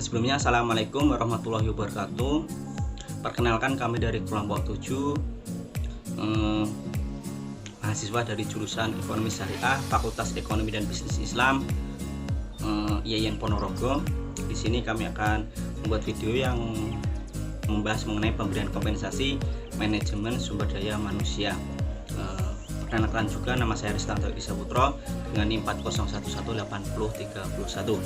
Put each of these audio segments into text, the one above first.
Sebelumnya, Assalamualaikum warahmatullahi wabarakatuh. Perkenalkan, kami dari kelompok 7, mahasiswa dari jurusan Ekonomi Syariah, Fakultas Ekonomi dan Bisnis Islam, IAIN Ponorogo. Di sini kami akan membuat video yang membahas mengenai pemberian kompensasi manajemen sumber daya manusia. Perkenalkan juga, nama saya Ristanto Isaputro dengan NIM 40118031.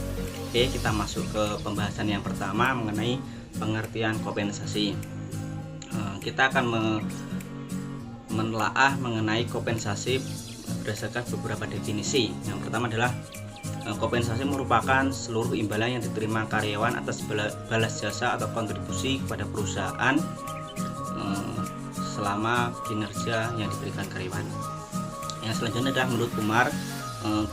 Oke, kita masuk ke pembahasan yang pertama mengenai pengertian kompensasi. Kita akan menelaah mengenai kompensasi berdasarkan beberapa definisi. Yang pertama adalah kompensasi merupakan seluruh imbalan yang diterima karyawan atas balas jasa atau kontribusi kepada perusahaan selama kinerja yang diberikan karyawan. Yang selanjutnya adalah menurut Umar,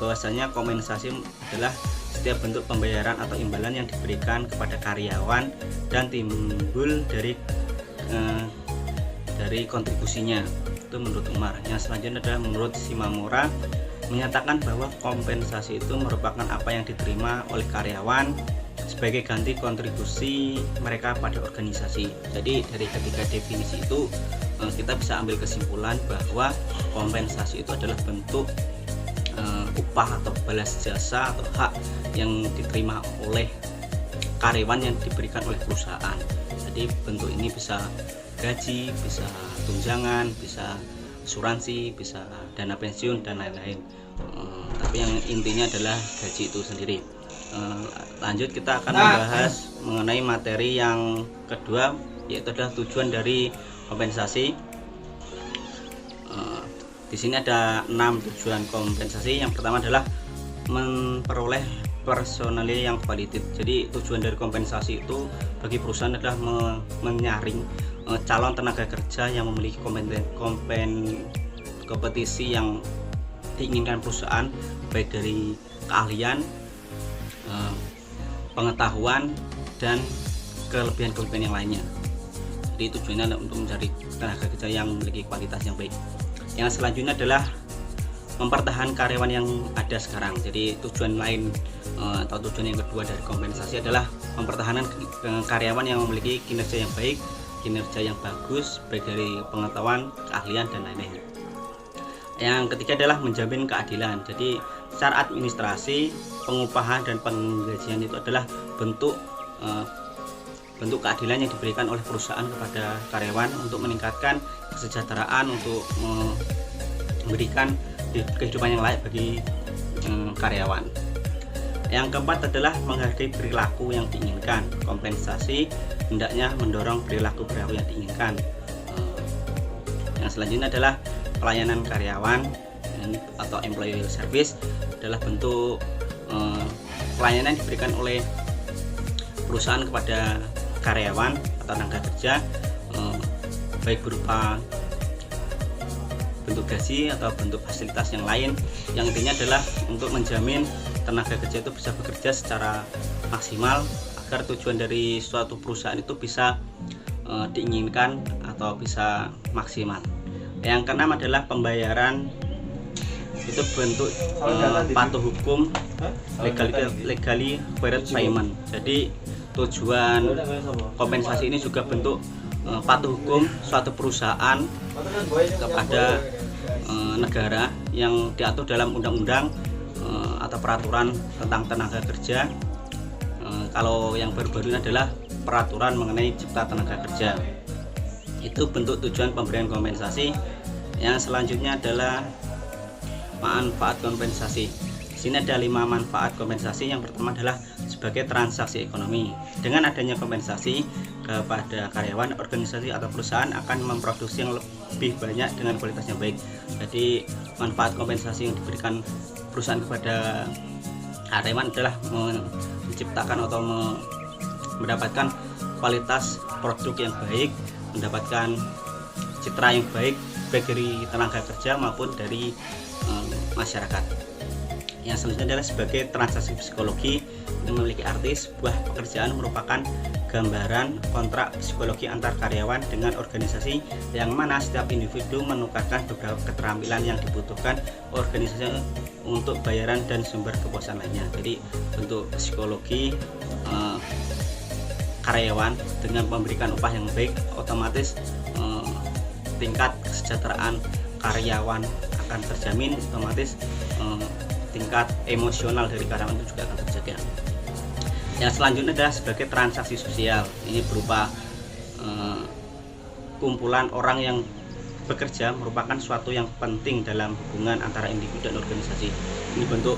bahwasanya kompensasi adalah setiap bentuk pembayaran atau imbalan yang diberikan kepada karyawan dan timbul dari kontribusinya. Itu menurut Umar. Yang selanjutnya adalah menurut Shimamura, menyatakan bahwa kompensasi itu merupakan apa yang diterima oleh karyawan sebagai ganti kontribusi mereka pada organisasi. Jadi dari ketiga definisi itu kita bisa ambil kesimpulan bahwa kompensasi itu adalah bentuk upah atau balas jasa atau hak yang diterima oleh karyawan yang diberikan oleh perusahaan. Jadi bentuk ini bisa gaji, bisa tunjangan, bisa asuransi, bisa dana pensiun dan lain-lain. Tapi yang intinya adalah gaji itu sendiri. Lanjut, kita akan membahas mengenai materi yang kedua, yaitu adalah tujuan dari kompensasi. Di sini ada 6 tujuan kompensasi. Yang pertama adalah memperoleh personal yang kualitatif. Jadi tujuan dari kompensasi itu bagi perusahaan adalah menyaring calon tenaga kerja yang memiliki kompetisi yang diinginkan perusahaan, baik dari keahlian, pengetahuan, dan kelebihan-kelebihan yang lainnya. Jadi tujuannya adalah untuk mencari tenaga kerja yang memiliki kualitas yang baik. Yang selanjutnya adalah mempertahankan karyawan yang ada sekarang. Jadi tujuan lain atau tujuan yang kedua dari kompensasi adalah mempertahankan karyawan yang memiliki kinerja yang baik, kinerja yang bagus, baik dari pengetahuan, keahlian, dan lain-lain. Yang ketiga adalah menjamin keadilan. Jadi secara administrasi, pengupahan dan penggajian itu adalah bentuk keadilan yang diberikan oleh perusahaan kepada karyawan untuk meningkatkan kesejahteraan, untuk memberikan kehidupan yang layak bagi karyawan. Yang keempat adalah menghargai perilaku yang diinginkan. Kompensasi hendaknya mendorong perilaku yang diinginkan. Yang selanjutnya adalah pelayanan karyawan atau employee service, adalah bentuk pelayanan yang diberikan oleh perusahaan kepada karyawan atau tenaga kerja, baik berupa bentuk gaji atau bentuk fasilitas yang lain, yang intinya adalah untuk menjamin tenaga kerja itu bisa bekerja secara maksimal agar tujuan dari suatu perusahaan itu bisa diinginkan atau bisa maksimal. Yang keenam adalah pembayaran, itu bentuk patuh hukum, legally fair payment. Jadi tujuan kompensasi ini juga bentuk patuh hukum suatu perusahaan kepada negara yang diatur dalam undang-undang atau peraturan tentang tenaga kerja. Kalau yang baru-baru ini adalah peraturan mengenai cipta tenaga kerja. Itu bentuk tujuan pemberian kompensasi. Yang selanjutnya adalah manfaat kompensasi. Di sini ada 5 manfaat kompensasi. Yang pertama adalah sebagai transaksi ekonomi. Dengan adanya kompensasi kepada karyawan, organisasi atau perusahaan akan memproduksi yang lebih banyak dengan kualitas yang baik. Jadi manfaat kompensasi yang diberikan perusahaan kepada karyawan adalah menciptakan atau mendapatkan kualitas produk yang baik, mendapatkan citra yang baik dari tenaga kerja maupun dari masyarakat. Yang selanjutnya adalah sebagai transaksi psikologi. yang memiliki arti sebuah pekerjaan merupakan gambaran kontrak psikologi antar karyawan dengan organisasi yang mana setiap individu menukarkan beberapa keterampilan yang dibutuhkan organisasi untuk bayaran dan sumber kepuasan lainnya. Jadi bentuk psikologi karyawan dengan memberikan upah yang baik, otomatis tingkat kesejahteraan karyawan akan terjamin, otomatis tingkat emosional dari karyawan itu juga akan terjaga. Yang selanjutnya adalah sebagai transaksi sosial. Ini berupa kumpulan orang yang bekerja merupakan suatu yang penting dalam hubungan antara individu dan organisasi. Ini bentuk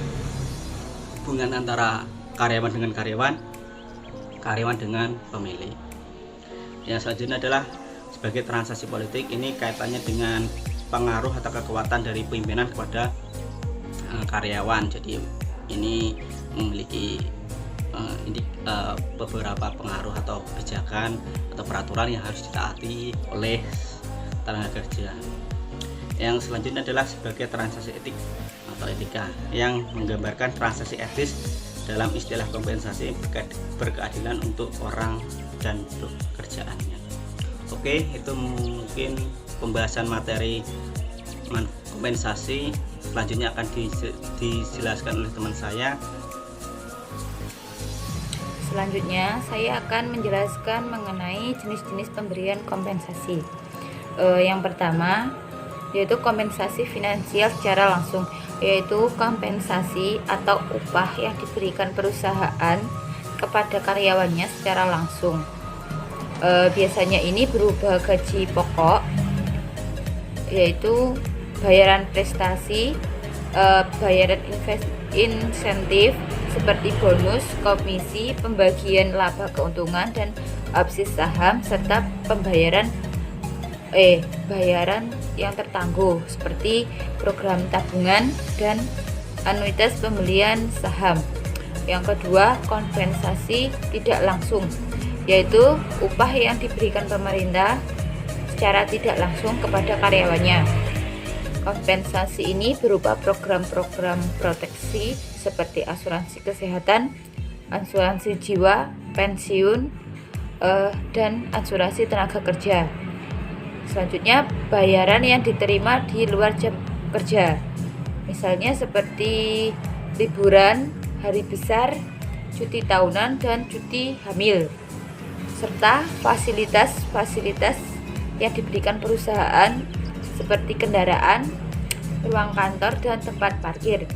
hubungan antara karyawan dengan karyawan, karyawan dengan pemilik. Yang selanjutnya adalah sebagai transaksi politik. Ini kaitannya dengan pengaruh atau kekuatan dari pimpinan kepada karyawan. Jadi ini memiliki beberapa pengaruh atau kebijakan atau peraturan yang harus ditaati oleh tenaga kerja. Yang selanjutnya adalah sebagai transaksi etik atau etika yang menggambarkan transaksi etis dalam istilah kompensasi berkeadilan untuk orang dan pekerjaannya. Oke, itu mungkin pembahasan materi kompensasi. Selanjutnya akan dijelaskan oleh teman saya. Selanjutnya saya akan menjelaskan mengenai jenis-jenis pemberian kompensasi. Yang pertama yaitu kompensasi finansial secara langsung, yaitu kompensasi atau upah yang diberikan perusahaan kepada karyawannya secara langsung. Biasanya ini berupa gaji pokok, yaitu bayaran prestasi, bayaran insentif seperti bonus, komisi, pembagian laba keuntungan dan opsi saham, serta bayaran yang tertangguh seperti program tabungan dan anuitas pembelian saham. Yang kedua, kompensasi tidak langsung, yaitu upah yang diberikan pemerintah secara tidak langsung kepada karyawannya. Kompensasi ini berupa program-program proteksi seperti asuransi kesehatan, asuransi jiwa, pensiun, dan asuransi tenaga kerja. Selanjutnya, bayaran yang diterima di luar jam kerja, misalnya seperti liburan, hari besar, cuti tahunan, dan cuti hamil, serta fasilitas-fasilitas yang diberikan perusahaan seperti kendaraan, ruang kantor, dan tempat parkir.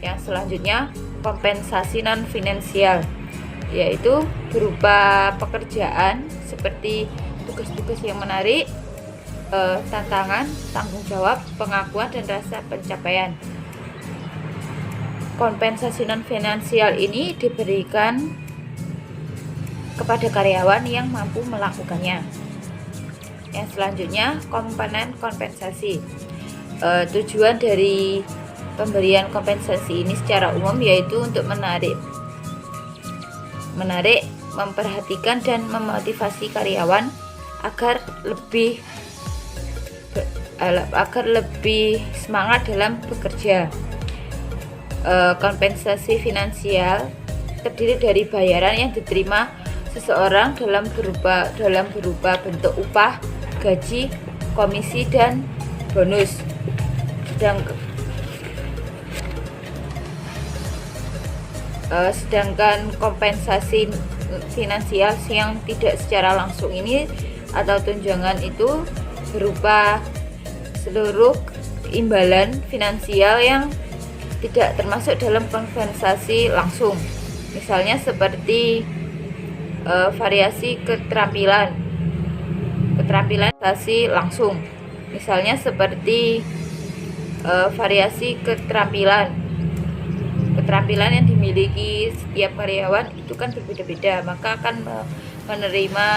Yang selanjutnya, kompensasi non finansial, yaitu berupa pekerjaan seperti tugas-tugas yang menarik, tantangan, tanggung jawab, pengakuan, dan rasa pencapaian. Kompensasi non finansial ini diberikan kepada karyawan yang mampu melakukannya. Yang selanjutnya, komponen kompensasi. Tujuan dari pemberian kompensasi ini secara umum yaitu untuk menarik, memperhatikan dan memotivasi karyawan agar lebih semangat dalam bekerja. Kompensasi finansial terdiri dari bayaran yang diterima seseorang dalam berupa bentuk upah, gaji, komisi, dan bonus. Sedangkan kompensasi finansial yang tidak secara langsung ini atau tunjangan itu berupa seluruh imbalan finansial yang tidak termasuk dalam kompensasi langsung, misalnya seperti variasi keterampilan langsung, misalnya seperti variasi keterampilan yang dimiliki setiap karyawan itu kan berbeda-beda, maka akan menerima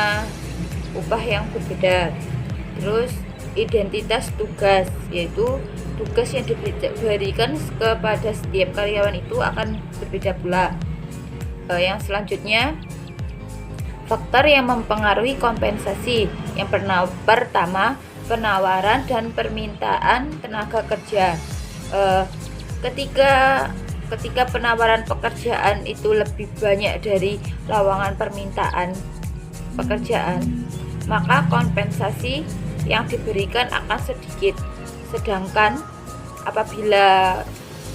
upah yang berbeda. Terus identitas tugas, yaitu tugas yang diberikan kepada setiap karyawan itu akan berbeda pula. Yang selanjutnya, faktor yang mempengaruhi kompensasi. Yang pertama, penawaran dan permintaan tenaga kerja. Ketika ketika penawaran pekerjaan itu lebih banyak dari lowongan permintaan pekerjaan, maka kompensasi yang diberikan akan sedikit. Sedangkan apabila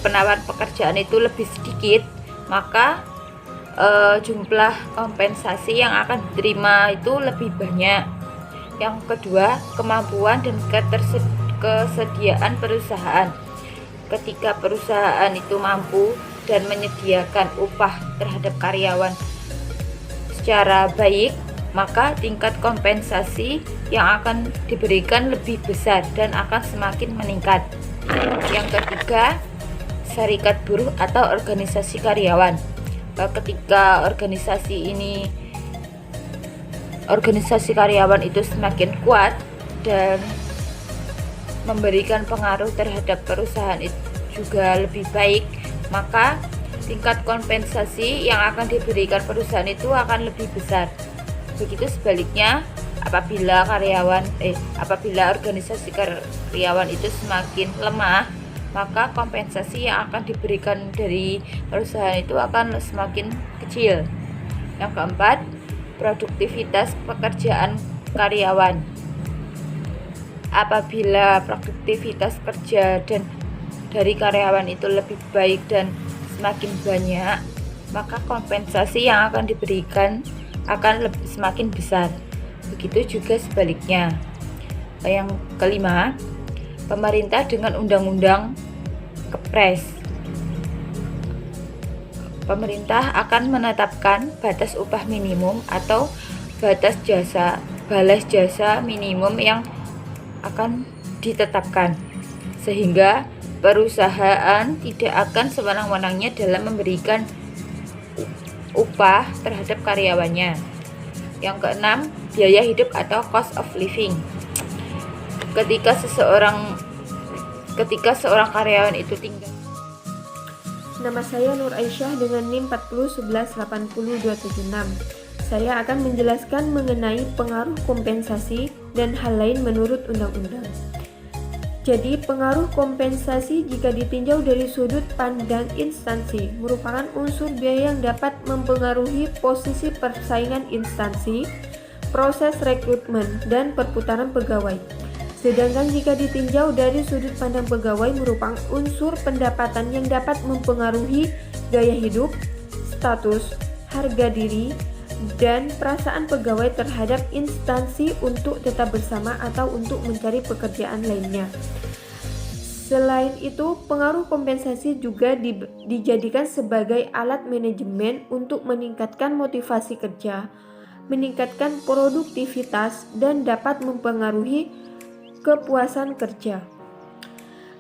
penawaran pekerjaan itu lebih sedikit, maka jumlah kompensasi yang akan diterima itu lebih banyak. Yang kedua, kemampuan dan kesediaan perusahaan. Ketika perusahaan itu mampu dan menyediakan upah terhadap karyawan secara baik, maka tingkat kompensasi yang akan diberikan lebih besar dan akan semakin meningkat. Yang ketiga, serikat buruh atau organisasi karyawan. Ketika organisasi karyawan itu semakin kuat dan memberikan pengaruh terhadap perusahaan itu juga lebih baik, maka tingkat kompensasi yang akan diberikan perusahaan itu akan lebih besar. Begitu sebaliknya, apabila organisasi karyawan itu semakin lemah, maka kompensasi yang akan diberikan dari perusahaan itu akan semakin kecil. Yang keempat, produktivitas pekerjaan karyawan. Apabila produktivitas kerja dan dari karyawan itu lebih baik dan semakin banyak, maka kompensasi yang akan diberikan akan semakin besar. Begitu juga sebaliknya. Yang kelima, pemerintah dengan undang-undang Kepres. Pemerintah akan menetapkan batas upah minimum atau balas jasa minimum yang akan ditetapkan, sehingga perusahaan tidak akan sewenang-wenangnya dalam memberikan upah terhadap karyawannya. Yang keenam, biaya hidup atau cost of living. Ketika seorang karyawan itu tinggal. Nama saya Nur Aisyah dengan NIM 40118026. Saya akan menjelaskan mengenai pengaruh kompensasi dan hal lain menurut undang-undang. Jadi, pengaruh kompensasi jika ditinjau dari sudut pandang instansi merupakan unsur biaya yang dapat mempengaruhi posisi persaingan instansi, proses rekrutmen, dan perputaran pegawai. Sedangkan jika ditinjau dari sudut pandang pegawai merupakan unsur pendapatan yang dapat mempengaruhi gaya hidup, status, harga diri, dan perasaan pegawai terhadap instansi untuk tetap bersama atau untuk mencari pekerjaan lainnya. Selain itu, pengaruh kompensasi juga dijadikan sebagai alat manajemen untuk meningkatkan motivasi kerja, meningkatkan produktivitas, dan dapat mempengaruhi kepuasan kerja.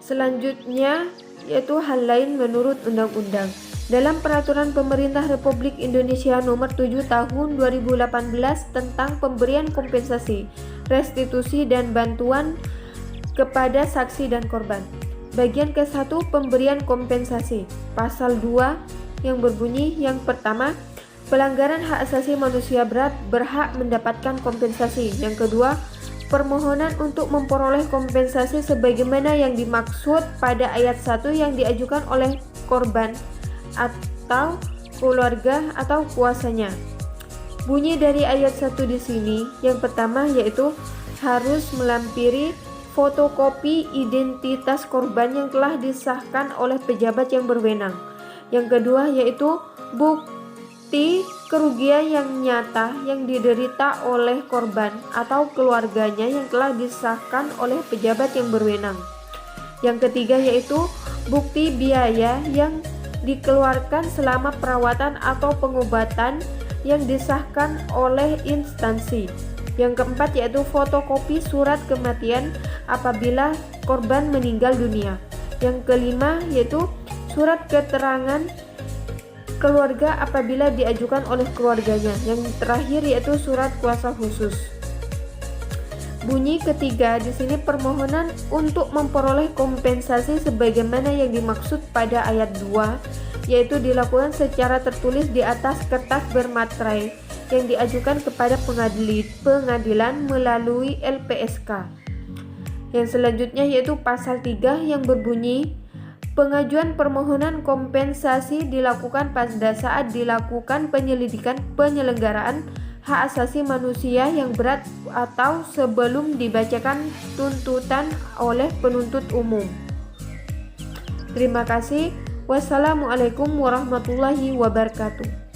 Selanjutnya, yaitu hal lain menurut undang-undang. Dalam Peraturan Pemerintah Republik Indonesia Nomor 7 Tahun 2018 tentang pemberian kompensasi, restitusi, dan bantuan kepada saksi dan korban. Bagian ke-1 pemberian kompensasi. Pasal 2 yang berbunyi yang pertama, pelanggaran hak asasi manusia berat berhak mendapatkan kompensasi. Yang kedua, permohonan untuk memperoleh kompensasi sebagaimana yang dimaksud pada ayat 1 yang diajukan oleh korban atau keluarga atau kuasanya. Bunyi dari ayat 1 di sini yang pertama yaitu harus melampiri fotokopi identitas korban yang telah disahkan oleh pejabat yang berwenang. Yang kedua yaitu bukti kerugian yang nyata yang diderita oleh korban atau keluarganya yang telah disahkan oleh pejabat yang berwenang. Yang ketiga yaitu bukti biaya yang dikeluarkan selama perawatan atau pengobatan yang disahkan oleh instansi. Yang keempat yaitu fotokopi surat kematian apabila korban meninggal dunia. Yang kelima yaitu surat keterangan keluarga apabila diajukan oleh keluarganya. Yang terakhir yaitu surat kuasa khusus. Bunyi ketiga di sini permohonan untuk memperoleh kompensasi sebagaimana yang dimaksud pada ayat 2 yaitu dilakukan secara tertulis di atas kertas bermaterai yang diajukan kepada pengadilan melalui LPSK. Yang selanjutnya yaitu pasal 3 yang berbunyi Pengajuan permohonan kompensasi dilakukan pada saat dilakukan penyelidikan penyelenggaraan hak asasi manusia yang berat atau sebelum dibacakan tuntutan oleh penuntut umum. Terima kasih. Wassalamualaikum warahmatullahi wabarakatuh.